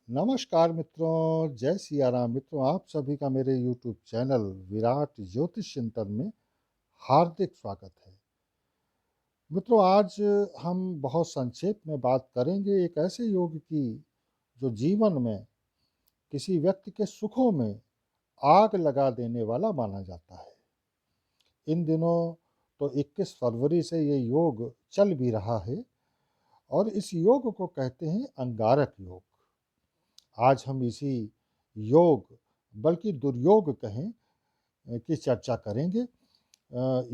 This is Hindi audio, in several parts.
नमस्कार मित्रों, जय सिया राम। मित्रों, आप सभी का मेरे यूट्यूब चैनल विराट ज्योतिष चिंतन में हार्दिक स्वागत है। मित्रों, आज हम बहुत संक्षेप में बात करेंगे एक ऐसे योग की जो जीवन में किसी व्यक्ति के सुखों में आग लगा देने वाला माना जाता है। इन दिनों तो 21 फरवरी से ये योग चल भी रहा है और इस योग को कहते हैं अंगारक योग। आज हम इसी योग, बल्कि दुर्योग कहें, की चर्चा करेंगे।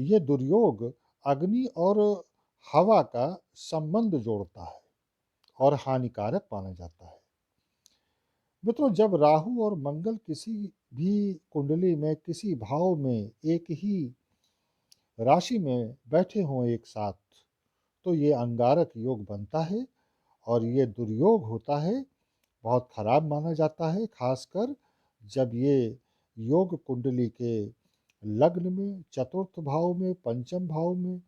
ये दुर्योग अग्नि और हवा का संबंध जोड़ता है और हानिकारक माना जाता है। मित्रों, जब राहु और मंगल किसी भी कुंडली में किसी भाव में एक ही राशि में बैठे हों एक साथ, तो ये अंगारक योग बनता है और ये दुर्योग होता है, बहुत खराब माना जाता है। खासकर जब ये योग कुंडली के लग्न में, चतुर्थ भाव में, पंचम भाव में,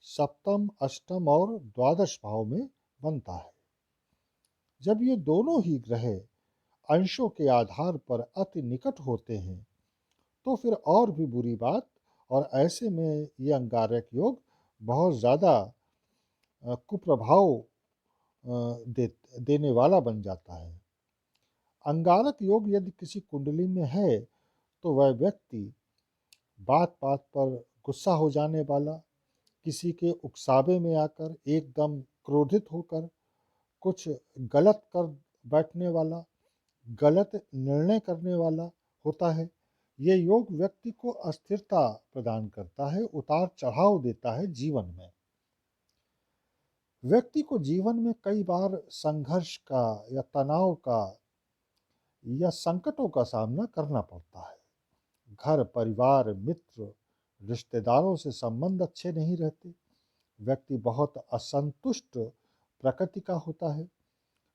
सप्तम, अष्टम और द्वादश भाव में बनता है। जब ये दोनों ही ग्रह अंशों के आधार पर अति निकट होते हैं तो फिर और भी बुरी बात। और ऐसे में ये अंगारक योग बहुत ज़्यादा कुप्रभाव देने वाला बन जाता है। अंगारक योग यदि किसी कुंडली में है तो वह व्यक्ति बात बात पर गुस्सा हो जाने वाला, किसी के उकसावे में आकर एकदम क्रोधित होकर कुछ गलत कर बैठने वाला, गलत निर्णय करने वाला होता है। ये योग व्यक्ति को अस्थिरता प्रदान करता है, उतार चढ़ाव देता है जीवन में। व्यक्ति को जीवन में कई बार संघर्ष का या तनाव का या संकटों का सामना करना पड़ता है। घर परिवार, मित्र, रिश्तेदारों से संबंध अच्छे नहीं रहते। व्यक्ति बहुत असंतुष्ट प्रकृति का होता है।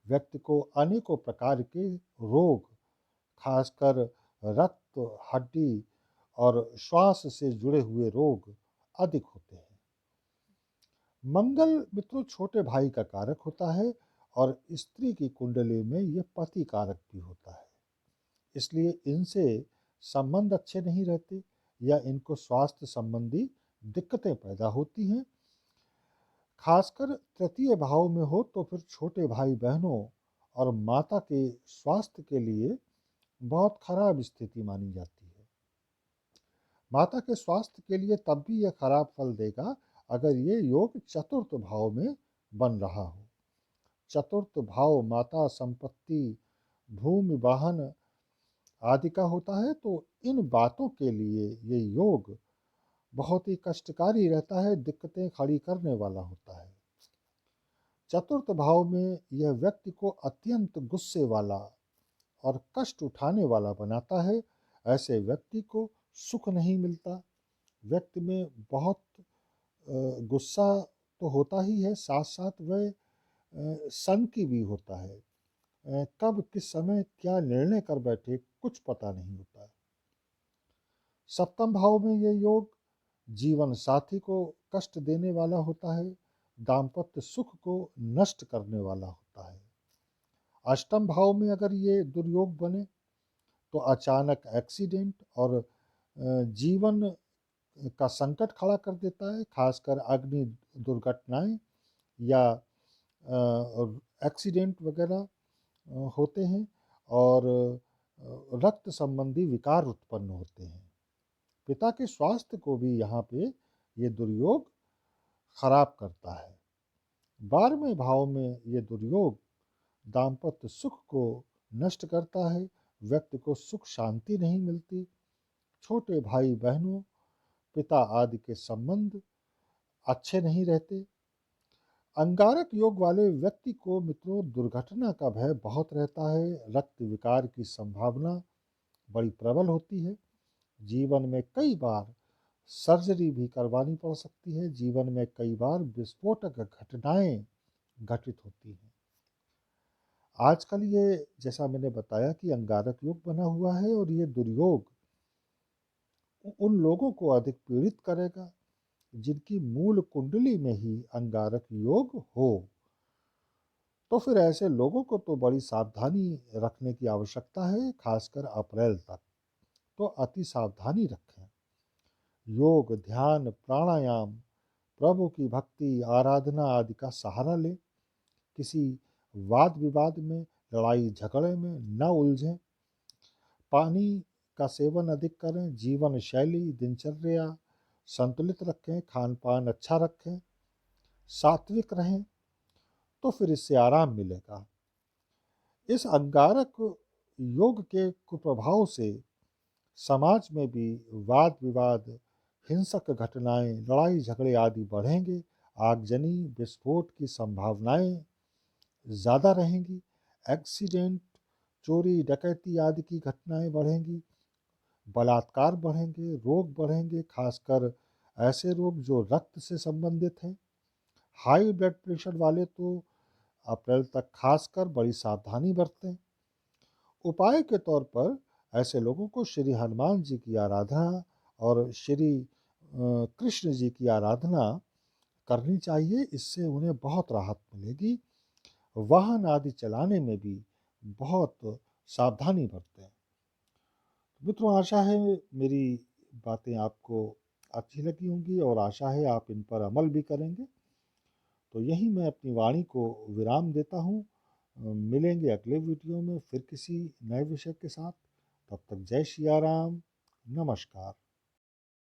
व्यक्ति को अनेकों प्रकार के रोग, खासकर रक्त, हड्डी और श्वास से जुड़े हुए रोग अधिक होते हैं। मंगल मित्रों छोटे भाई का कारक होता है और स्त्री की कुंडली में यह पति कारक भी होता है। इसलिए इनसे संबंध अच्छे नहीं रहते या इनको स्वास्थ्य संबंधी दिक्कतें पैदा होती हैं। खासकर तृतीय भाव में हो तो फिर छोटे भाई बहनों और माता के स्वास्थ्य के लिए बहुत खराब स्थिति मानी जाती है। माता के स्वास्थ्य के लिए तब भी यह खराब फल देगा अगर ये योग चतुर्थ भाव में बन रहा हो। चतुर्थ भाव माता, संपत्ति, भूमि, वाहन आदि का होता है, तो इन बातों के लिए ये योग बहुत ही कष्टकारी रहता है, दिक्कतें खड़ी करने वाला होता है। चतुर्थ भाव में यह व्यक्ति को अत्यंत गुस्से वाला और कष्ट उठाने वाला बनाता है। ऐसे व्यक्ति को सुख नहीं मिलता। व्यक्ति में बहुत गुस्सा तो होता ही है, साथ साथ वह सनकी भी होता है। कब किस समय क्या निर्णय कर बैठे कुछ पता नहीं होता। सप्तम भाव में यह योग जीवन साथी को कष्ट देने वाला होता है, दाम्पत्य सुख को नष्ट करने वाला होता है। अष्टम भाव में अगर ये दुर्योग बने तो अचानक एक्सीडेंट और जीवन का संकट खड़ा कर देता है। खासकर अग्नि दुर्घटनाएं या एक्सीडेंट वगैरह होते हैं और रक्त संबंधी विकार उत्पन्न होते हैं। पिता के स्वास्थ्य को भी यहाँ पे ये दुर्योग खराब करता है। 12वें भाव में ये दुर्योग दाम्पत्य सुख को नष्ट करता है। व्यक्ति को सुख शांति नहीं मिलती। छोटे भाई बहनों, पिता आदि के संबंध अच्छे नहीं रहते। अंगारक योग वाले व्यक्ति को मित्रों दुर्घटना का भय बहुत रहता है। रक्त विकार की संभावना बड़ी प्रबल होती है। जीवन में कई बार सर्जरी भी करवानी पड़ सकती है। जीवन में कई बार विस्फोटक घटनाएं घटित होती हैं। आजकल ये, जैसा मैंने बताया कि अंगारक योग बना हुआ है और ये दुर्योग उन लोगों को अधिक पीड़ित करेगा जिनकी मूल कुंडली में ही अंगारक योग हो। तो फिर ऐसे लोगों को तो बड़ी सावधानी रखने की आवश्यकता है, खासकर अप्रैल तक। तो अति सावधानी रखें। योग, ध्यान, प्राणायाम, प्रभु की भक्ति, आराधना आदि का सहारा लें। किसी वाद विवाद में, लड़ाई झगड़े में न उलझें। पानी का सेवन अधिक करें। जीवन शैली, दिनचर्या संतुलित रखें। खान पान अच्छा रखें। सात्विक रहें। तो फिर इससे आराम मिलेगा। इस अंगारक योग के कुप्रभाव से समाज में भी वाद विवाद, हिंसक घटनाएं, लड़ाई झगड़े आदि बढ़ेंगे। आगजनी, विस्फोट की संभावनाएं ज़्यादा रहेंगी। एक्सीडेंट, चोरी डकैती आदि की घटनाएं बढ़ेंगी। बलात्कार बढ़ेंगे। रोग बढ़ेंगे, खासकर ऐसे रोग जो रक्त से संबंधित हैं। हाई ब्लड प्रेशर वाले तो अप्रैल तक खासकर बड़ी सावधानी बरतें। उपाय के तौर पर ऐसे लोगों को श्री हनुमान जी की आराधना और श्री कृष्ण जी की आराधना करनी चाहिए। इससे उन्हें बहुत राहत मिलेगी। वाहन आदि चलाने में भी बहुत सावधानी बरतें। मित्रों, आशा है मेरी बातें आपको अच्छी लगी होंगी और आशा है आप इन पर अमल भी करेंगे। तो यही मैं अपनी वाणी को विराम देता हूँ। मिलेंगे अगले वीडियो में फिर किसी नए विषय के साथ। तब तक जय सिया राम। नमस्कार।